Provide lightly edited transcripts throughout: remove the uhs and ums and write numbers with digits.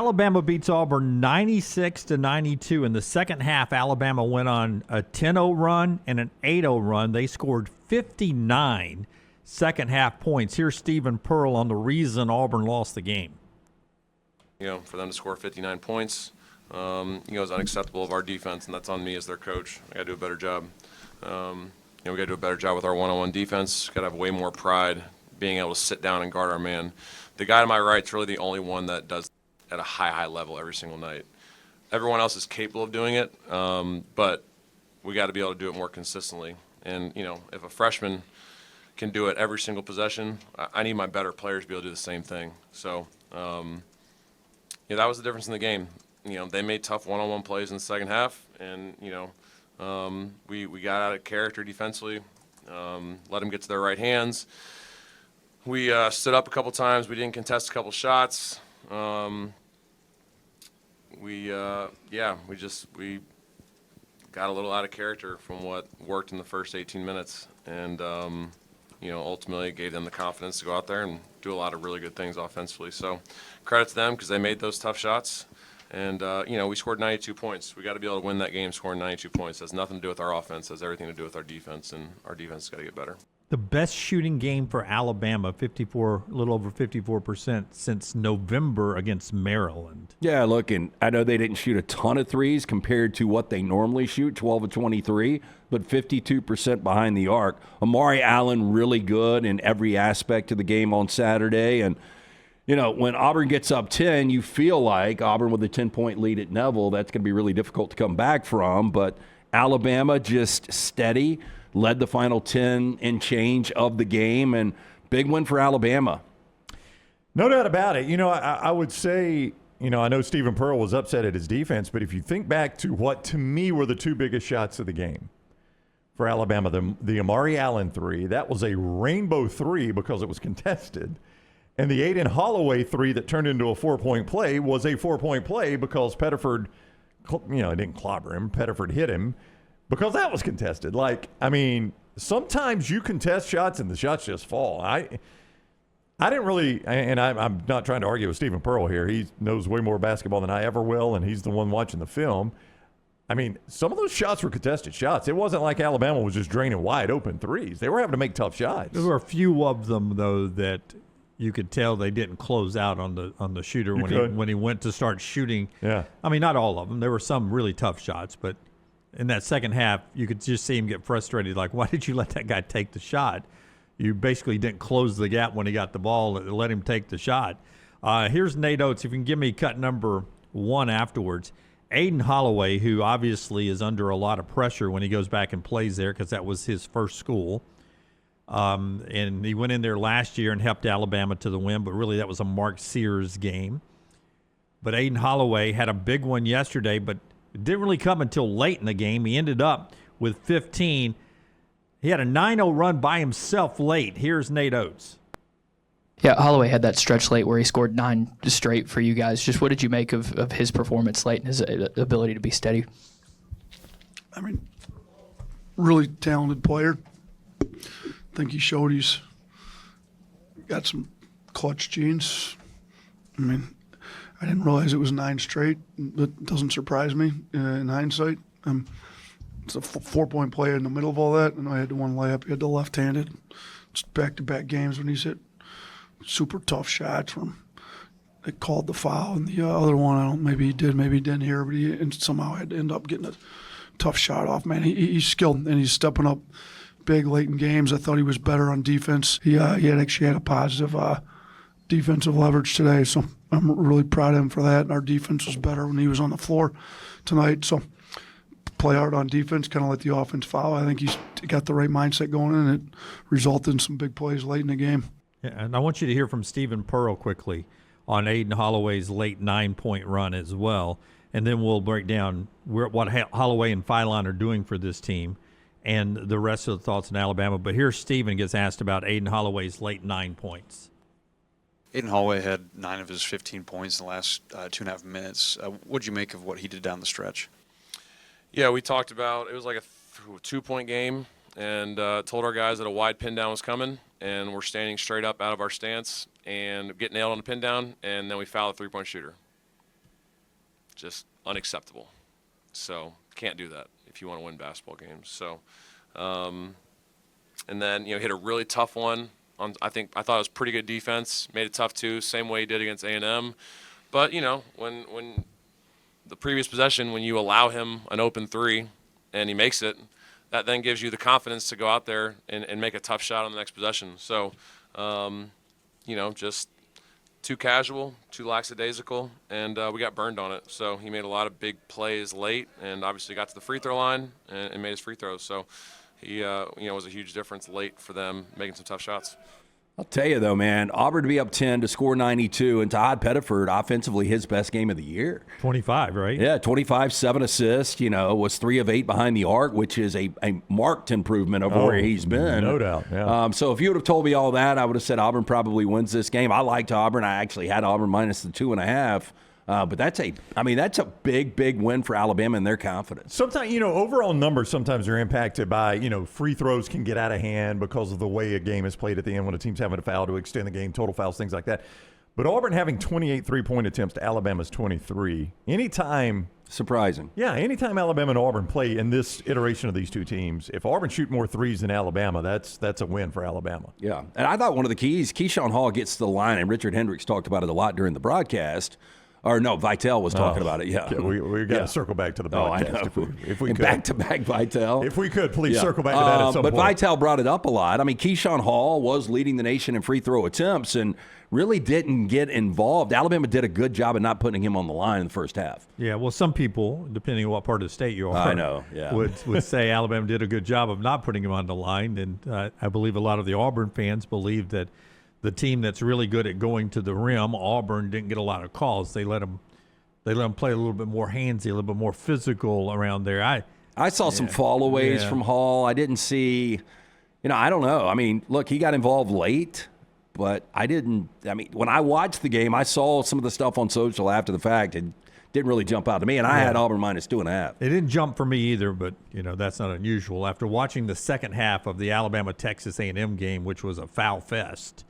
Alabama beats Auburn 96-92. In the second half, Alabama went on a 10-0 run and an 8-0 run. They scored 59 second-half points. Here's Stephen Pearl on the reason Auburn lost the game. For them to score 59 points, is unacceptable of our defense, and that's on me as their coach. I got to do a better job. We got to do a better job with our one-on-one defense. Got to have way more pride being able to sit down and guard our man. The guy to my right is really the only one that does at a high level every single night. Everyone else is capable of doing it, but we got to be able to do it more consistently. And, if a freshman can do it every single possession, I need my better players to be able to do the same thing. So, that was the difference in the game. They made tough one-on-one plays in the second half, and, we got out of character defensively, let them get to their right hands. We stood up a couple times. We didn't contest a couple shots. We got a little out of character from what worked in the first 18 minutes, and ultimately it gave them the confidence to go out there and do a lot of really good things offensively. So credit to them because they made those tough shots, and we scored 92 points. We got to be able to win that game scoring 92 points. It has nothing to do with our offense. It has everything to do with our defense, and our defense has got to get better. The best shooting game for Alabama, a little over 54% since November against Maryland. Yeah, look, and I know they didn't shoot a ton of threes compared to what they normally shoot, 12 of 23, but 52% behind the arc. Amari Allen really good in every aspect of the game on Saturday. And, when Auburn gets up 10, you feel like Auburn with a 10-point lead at Neville, that's going to be really difficult to come back from. But Alabama just steady. Led the final 10 and change of the game, and big win for Alabama. No doubt about it. I would say, I know Stephen Pearl was upset at his defense, but if you think back to what, to me, were the two biggest shots of the game for Alabama, the Amari Allen three, that was a rainbow three because it was contested, and the Aiden Holloway three that turned into a 4-point play was a 4-point play because Pettiford, didn't clobber him. Pettiford hit him. Because that was contested. Sometimes you contest shots and the shots just fall. I didn't really, and I'm not trying to argue with Stephen Pearl here. He knows way more basketball than I ever will, and he's the one watching the film. Some of those shots were contested shots. It wasn't like Alabama was just draining wide open threes. They were having to make tough shots. There were a few of them, though, that you could tell they didn't close out on the shooter when he went to start shooting. Yeah. Not all of them. There were some really tough shots, but in that second half, you could just see him get frustrated. Like, why did you let that guy take the shot? You basically didn't close the gap when he got the ball and let him take the shot. Here's Nate Oats. If you can give me cut number 1 afterwards. Aiden Holloway, who obviously is under a lot of pressure when he goes back and plays there because that was his first school. And he went in there last year and helped Alabama to the win, but really that was a Mark Sears game. But Aiden Holloway had a big one yesterday, but it didn't really come until late in the game. He ended up with 15. He had a 9-0 run by himself late. Here's Nate Oats. Yeah, Holloway had that stretch late where he scored 9 straight for you guys. Just what did you make of his performance late and his ability to be steady? Really talented player. I think he showed he's got some clutch genes. I didn't realize it was 9 straight. That doesn't surprise me in hindsight. It's a 4-point play in the middle of all that, and I had the one layup. He had the left-handed. Just back-to-back games when he's hit super tough shots from. They called the foul, and the other one, maybe he did, maybe he didn't hear, but he somehow had to end up getting a tough shot off. Man, he's skilled, and he's stepping up big late in games. I thought he was better on defense. He actually had a positive defensive leverage today, so I'm really proud of him for that. And our defense was better when he was on the floor tonight. So play hard on defense, kind of let the offense follow. I think he's got the right mindset going in, and it resulted in some big plays late in the game. Yeah, and I want you to hear from Stephen Pearl quickly on Aiden Holloway's late 9-point run as well. And then we'll break down what Holloway and Philon are doing for this team and the rest of the thoughts in Alabama. But here's Stephen gets asked about Aiden Holloway's late 9 points. Aiden Holloway had 9 of his 15 points in the last 2.5 minutes. What did you make of what he did down the stretch? Yeah, we talked about it was like a 2-point game, and told our guys that a wide pin down was coming, and we're standing straight up out of our stance and get nailed on the pin down, and then we foul a 3-point shooter. just unacceptable. So can't do that if you want to win basketball games. So, and then, you know, hit a really tough one on, I thought it was pretty good defense, made it tough too, same way he did against A&M. But, you know, when the previous possession, when you allow him an open three and he makes it, that then gives you the confidence to go out there and make a tough shot on the next possession. So, you know, just too casual, too lackadaisical, and we got burned on it. So he made a lot of big plays late, and obviously got to the free throw line and made his free throws. So he, you know, was a huge difference late for them, making some tough shots. I'll tell you, though, man, Auburn to be up 10 to score 92, and Todd Pettiford, offensively, his best game of the year. 25, right? Yeah, 25, 7 assists, you know, was 3 of 8 behind the arc, which is a marked improvement over where he's been. No doubt, yeah. So if you would have told me all that, I would have said Auburn probably wins this game. I liked Auburn. I actually had Auburn minus the 2.5. But that's a big, big win for Alabama and their confidence. Sometimes, you know, overall numbers sometimes are impacted by, you know, free throws can get out of hand because of the way a game is played at the end when a team's having a foul to extend the game, total fouls, things like that. But Auburn having 28 three-point attempts to Alabama's 23. Anytime Alabama and Auburn play in this iteration of these two teams, if Auburn shoot more threes than Alabama, that's a win for Alabama. Yeah, and I thought one of the keys, Keyshawn Hall gets to the line, and Richard Hendricks talked about it a lot during the broadcast. Or no, Vitale was talking about it. Yeah, we got to circle back to the broadcast. I know. If we could. Back-to-back Vitale. If we could, please circle back to that at some point. point. But Vitale brought it up a lot. I mean, Keyshawn Hall was leading the nation in free throw attempts and really didn't get involved. Alabama did a good job of not putting him on the line in the first half. Yeah, well, some people, depending on what part of the state you are, I know, yeah. would say Alabama did a good job of not putting him on the line. And I believe a lot of the Auburn fans believe that the team that's really good at going to the rim, Auburn, didn't get a lot of calls. They let them play a little bit more handsy, a little bit more physical around there. I saw some fallaways from Hall. I didn't see, you know, I don't know. I mean, look, he got involved late, but when I watched the game, I saw some of the stuff on social after the fact. It didn't really jump out to me, and I had Auburn minus 2.5. It didn't jump for me either, but, you know, that's not unusual. After watching the second half of the Alabama-Texas A&M game, which was a foul fest,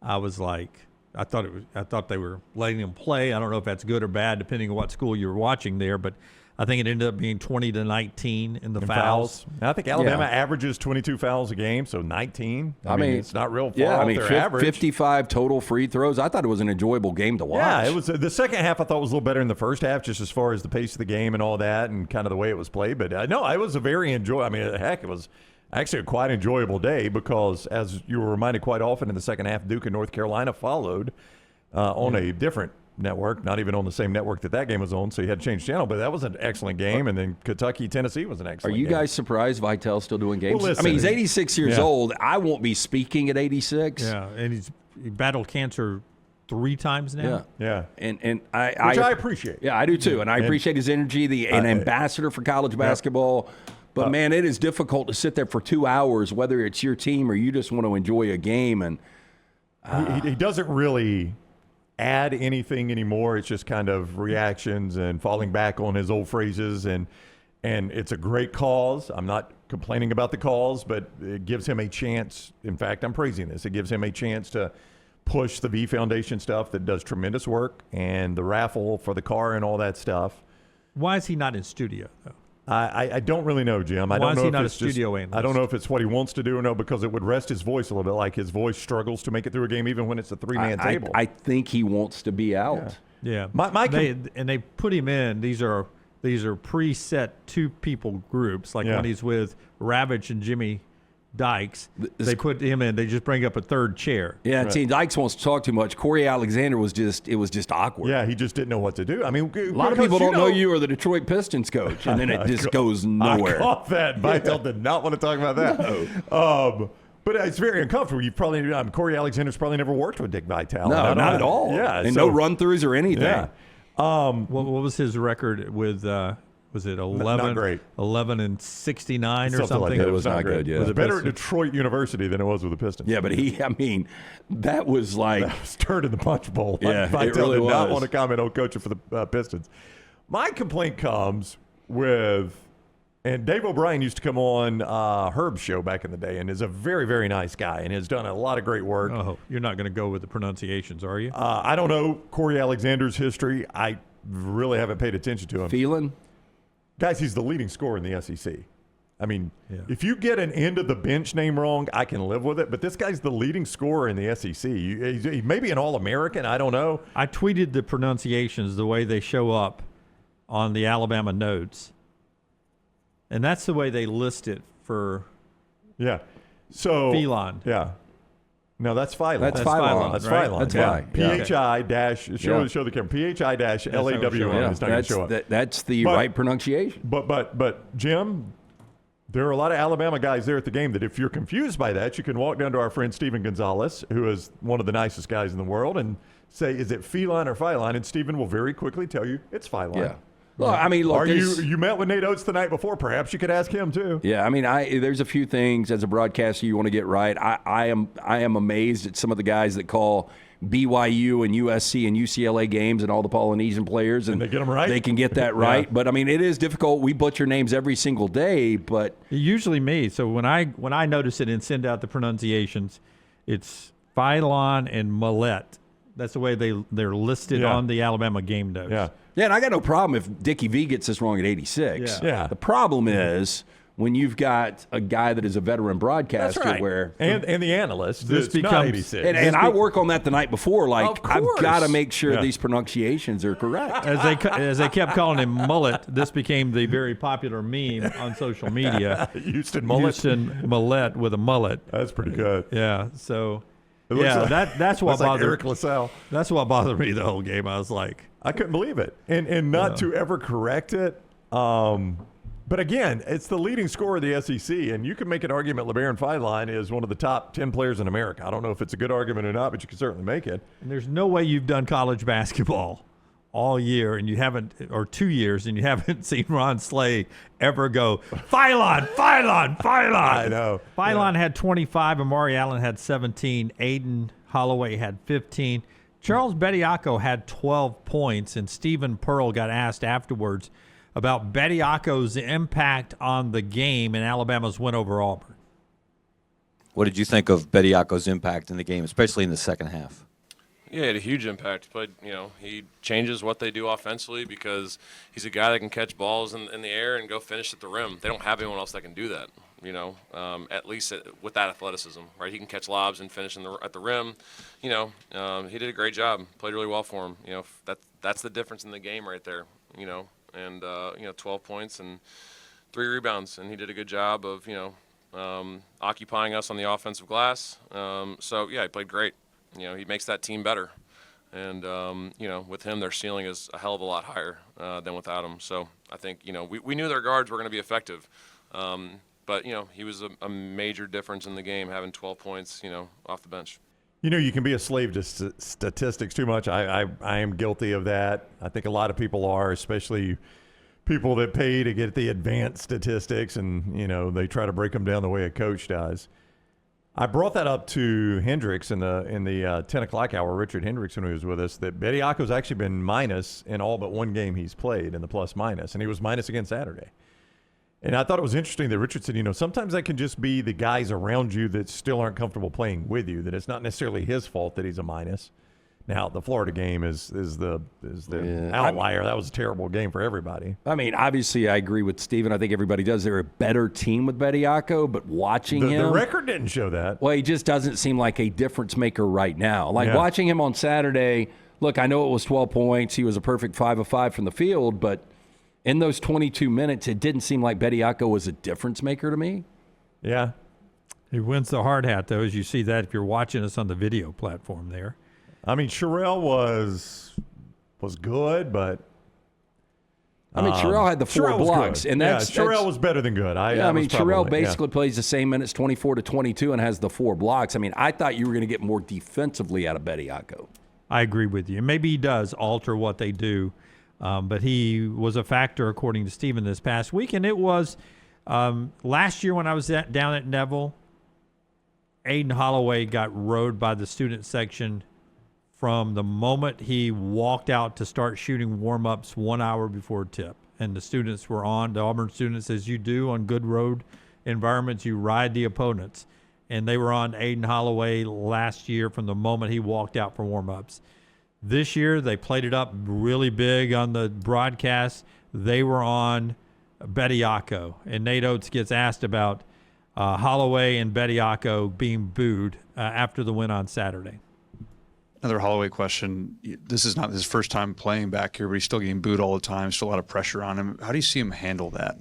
I was like, I thought they were letting them play. I don't know if that's good or bad, depending on what school you were watching there. But I think it ended up being 20-19 in the fouls. I think Alabama averages 22 fouls a game, so 19. I mean, it's not real far off their average. 55 total free throws. I thought it was an enjoyable game to watch. Yeah, it was. The second half I thought was a little better than the first half, just as far as the pace of the game and all that, and kind of the way it was played. But no, it was a very enjoyable. I mean, heck, it was actually a quite enjoyable day because, as you were reminded quite often in the second half, Duke and North Carolina followed on a different network, not even on the same network that game was on, so you had to change channel. But that was an excellent game, and then Kentucky-Tennessee was an excellent game. Are you guys surprised Vitale's still doing games? Well, listen, I mean, he's 86 years old. I won't be speaking at 86. Yeah, and he battled cancer 3 times now. Yeah. And which I appreciate. Yeah, I do too, and I appreciate his energy, an ambassador for college basketball. But, man, it is difficult to sit there for 2 hours, whether it's your team or you just want to enjoy a game. And he doesn't really add anything anymore. It's just kind of reactions and falling back on his old phrases. And it's a great cause. I'm not complaining about the cause, but it gives him a chance. In fact, I'm praising this. It gives him a chance to push the V Foundation stuff that does tremendous work and the raffle for the car and all that stuff. Why is he not in studio, though? I don't really know, Jim. I don't know is he if not a it's just, studio analyst? I don't know if it's what he wants to do or no, because it would rest his voice a little bit. Like his voice struggles to make it through a game, even when it's a 3-man table. I think he wants to be out. Yeah. They put him in. These are preset 2-people groups. Like when he's with Ravitch and Jimmy Dykes, they put him in. They just bring up a third chair. Yeah, right. See, Dykes wants to talk too much. Corey Alexander was just awkward. Yeah, he just didn't know what to do. I mean, a lot of people don't know you are the Detroit Pistons coach, and then it just goes nowhere. I caught that. Vitale did not want to talk about that. No. But it's very uncomfortable. You've probably Corey Alexander's probably never worked with Dick Vitale. No, not at all. Yeah, and no run-throughs or anything. Yeah. What was his record with? Was it 11? Not great. 11 and 69 or something? Like that. It was not good. Yeah, it was better at Detroit University than it was with the Pistons. Yeah, but that was like stirred in the punch bowl. Yeah, Vitale it really did not was. want to comment on coaching for the Pistons. My complaint comes with, and Dave O'Brien used to come on Herb's show back in the day, and is a very, very nice guy, and has done a lot of great work. Oh, you're not going to go with the pronunciations, are you? I don't know Corey Alexander's history. I really haven't paid attention to him. Phelan? Guys, he's the leading scorer in the SEC. I mean, if you get an end of the bench name wrong, I can live with it. But this guy's the leading scorer in the SEC. He may be an All-American. I don't know. I tweeted the pronunciations the way they show up on the Alabama notes. And that's the way they list it for Yeah. So Phelan. Yeah. No, that's Phylan. That's That's Phylan. Phylan, That's right? Phylan. That's yeah. why. PHI dash Yeah. show the camera. PHI dash not gonna show LAWN up. is not going to show up. That's the But- right pronunciation. But Jim, there are a lot of Alabama guys there at the game that if you're confused by that, you can walk down to our friend Steven Gonzalez, who is one of the nicest guys in the world, and say, is it Phelan or Phylan? And Steven will very quickly tell you it's Phylan. Yeah. Well, I mean, look, Are there's- you met with Nate Oates the night before? Perhaps you could ask him too. Yeah, I mean, there's a few things as a broadcaster you want to get right. I am amazed at some of the guys that call BYU and USC and UCLA games and all the Polynesian players, and they get 'em right? They can get that right, Yeah. but I mean, it is difficult. We butcher names every single day, but Usually me. So when I notice it and send out the pronunciations, it's Phylan and Millette. That's the way they're listed Yeah. on the Alabama game notes. Yeah. yeah, and I got no problem if Dickie V gets this wrong at 86. Yeah. The problem is when you've got a guy that is a veteran broadcaster where and the analyst. This it's not becomes- 86. and I work on that the night before. Like, Of I've course. got to make sure Yeah. these pronunciations are correct. As they kept calling him Mullet, this became the very popular meme on social media. Houston Mullet. Houston Millette with a mullet. That's pretty good. Yeah. So It looks yeah, like- that's what looks like bothered. Eric LaSalle. That's what bothered me the whole game. I was like, I couldn't believe it, and not to ever correct it. But again, it's the leading scorer of the SEC, and you can make an argument LeBaron Phylan is one of the top 10 players in America. I don't know if it's a good argument or not, but you can certainly make it. and there's no way you've done college basketball all year and you haven't, or 2 years, and you haven't seen Ron Slay ever go, Phylan. I know. Phylan had 25, Amari Allen had 17, Aiden Holloway had 15. Charles Bediako had 12 points, and Stephen Pearl got asked afterwards about Bediako's impact on the game and Alabama's win over Auburn. What did you think of Bediako's impact in the game, especially in the second half? Yeah, he had a huge impact. He played, he changes what they do offensively because he's a guy that can catch balls in the air and go finish at the rim. They don't have anyone else that can do that, at least with that athleticism, right? He can catch lobs and finish at the rim. He did a great job, played really well for him. That's the difference in the game right there, and 12 points and 3 rebounds, and he did a good job of, occupying us on the offensive glass. He played great. He makes that team better. And, with him, their ceiling is a hell of a lot higher than without him. So I think, we knew their guards were going to be effective. But, he was a major difference in the game, having 12 points, off the bench. You can be a slave to statistics too much. I am guilty of that. I think a lot of people are, especially people that pay to get the advanced statistics, and, they try to break them down the way a coach does. I brought that up to Hendricks in the 10 o'clock hour, Richard Hendricks, when he was with us, that Bediako's actually been minus in all but one game he's played in the plus-minus, and he was minus again Saturday. And I thought it was interesting that Richard said, sometimes that can just be the guys around you that still aren't comfortable playing with you, that it's not necessarily his fault that he's a minus. Now, the Florida game is the outlier. That was a terrible game for everybody. I mean, obviously, I agree with Steven. I think everybody does. They're a better team with Bediako, but watching him. The record didn't show that. Well, he just doesn't seem like a difference maker right now. Watching him on Saturday, look, I know it was 12 points. He was a perfect 5 of 5 from the field, but in those 22 minutes, it didn't seem like Bediako was a difference maker to me. Yeah. He wins the hard hat, though, as you see that if you're watching us on the video platform there. I mean, Sherelle was good, but Sherelle had the 4 Sherelle was blocks, good. and Sherelle was better than good. Sherelle basically plays the same minutes, 24 to 22, and has the 4 blocks. I mean, I thought you were going to get more defensively out of Bediako. I agree with you. Maybe he does alter what they do, but he was a factor, according to Stephen, this past week. And it was last year when I was down at Neville, Aiden Holloway got rode by the student section from the moment he walked out to start shooting warm-ups 1 hour before tip. And the students were on, the Auburn students, as you do on good road environments, you ride the opponents. And they were on Aiden Holloway last year from the moment he walked out for warm-ups. This year, they played it up really big on the broadcast. They were on Bediako, and Nate Oats gets asked about Holloway and Bediako being booed after the win on Saturday. Another Holloway question. This is not his first time playing back here, but he's still getting booed all the time. Still a lot of pressure on him. How do you see him handle that?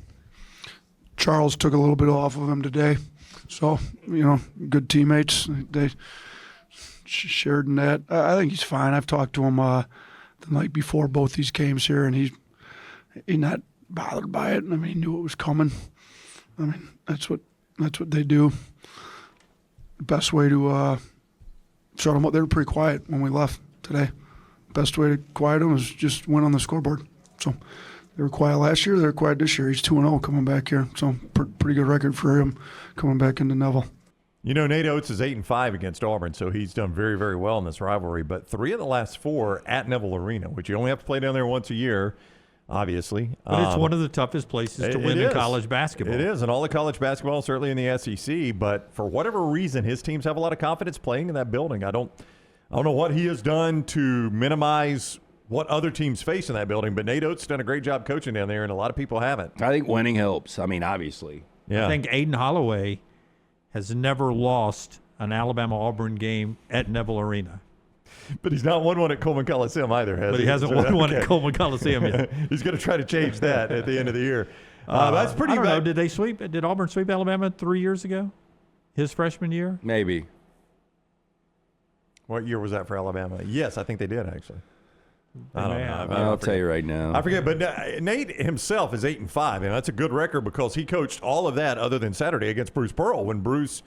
Charles took a little bit off of him today. So, good teammates. They shared in that. I think he's fine. I've talked to him the night before both these games here, and he's not bothered by it. I mean, he knew it was coming. I mean, that's what they do. The best way to shut them up. They were pretty quiet when we left today. Best way to quiet them is just win on the scoreboard. So they were quiet last year. They were quiet this year. He's 2-0 coming back here. So pretty good record for him coming back into Neville. Nate Oats is 8-5 against Auburn, so he's done very, very well in this rivalry. But 3 of the last 4 at Neville Arena, which you only have to play down there once a year, obviously. But it's one of the toughest places to win in college basketball. It is, and all the college basketball, certainly in the SEC. But for whatever reason, his teams have a lot of confidence playing in that building. I don't know what he has done to minimize what other teams face in that building, but Nate Oats done a great job coaching down there, and a lot of people haven't. I think winning helps. I mean, obviously. Yeah. I think Aiden Holloway has never lost an Alabama-Auburn game at Neville Arena. But he's not won one at Coleman Coliseum either, has he? But he hasn't won one at Coleman Coliseum yet. He's going to try to change that at the end of the year. That's pretty I don't bad. know. Did Auburn sweep Alabama 3 years ago? His freshman year? Maybe. What year was that for Alabama? Yes, I think they did, actually. I don't know. I'll tell you right now. I forget, but Nate himself is 8-5, and that's a good record because he coached all of that other than Saturday against Bruce Pearl. When Bruce,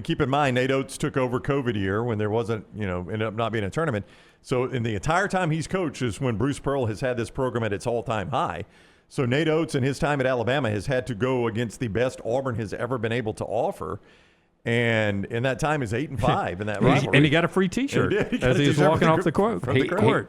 keep in mind, Nate Oats took over COVID year when there wasn't, ended up not being a tournament. So in the entire time he's coached is when Bruce Pearl has had this program at its all-time high. So Nate Oats in his time at Alabama has had to go against the best Auburn has ever been able to offer. And in that time is 8-5 in that rivalry. And he got a free T-shirt as he was walking off the court.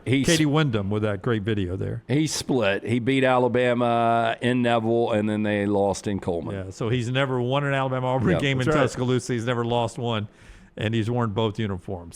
Katie Wyndham with that great video there. He split. He beat Alabama in Neville, and then they lost in Coleman. Yeah, so he's never won an Alabama-Auburn game in Tuscaloosa. He's never lost one, and he's worn both uniforms.